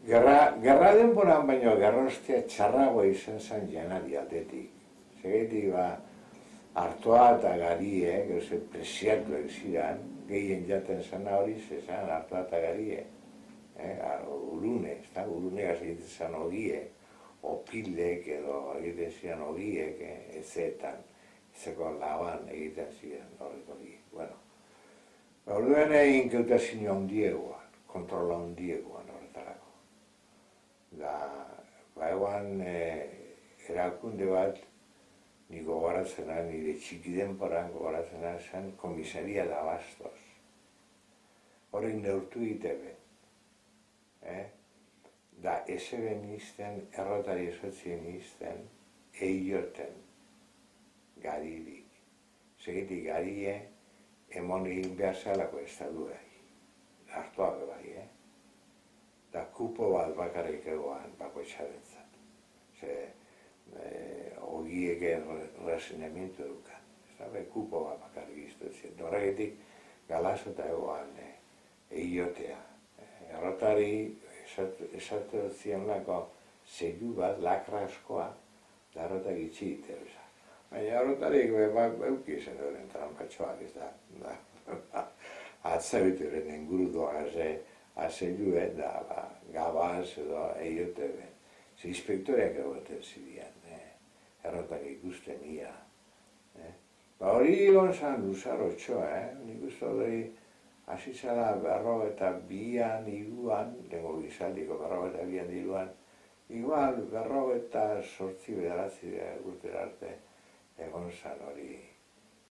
Gerra denboran baino gerrostea txarragoa izan zen janari aldetik. Segetik Artoa eta garie, presiatuak ziren, gehien jaten zena hori zezan Artoa eta garie. Urune, urune egiten zen ogie, opilek edo egiten ziren ogiek, ezetan, ezeko laban egiten ziren horrek hori. Bueno, orduan egin keutazio handiegoan, kontrola handiegoan horretarako. Egoan erakunde bat, ni gogoratzena, nire txiki denporan gogoratzena zen komisaria de abastos. Hori neurtu itebe. Da eseben izten, errotari esotzien izten, eioten garirik. Segitik garie, emon egin behar zelako estaduai. Artoa bai, Da kupo bat bakarrik egoan bako etxarentzat. Ogiek resinamientu edukan. Kupo bat bakarrik iztutzen. Horregetik galazo eta egoan eiotea. Errotari esatu zienlako zeilu bat, lakra askoa, da errotak itxi iteruza. Baina errotarik eukizen horren trampatxoak ez da. Atzabitu horren inguru doaz azeilu da gabaz edo eiote ben. Inspektoreak egoten zidean, errotak ikusten ia. Hori gonzan luzarotxoa, nik uste hori hasi zara 42an, 3an, lengo gizaldiko 42an, 3an, igual 48 bederatzi urtera arte egon zan hori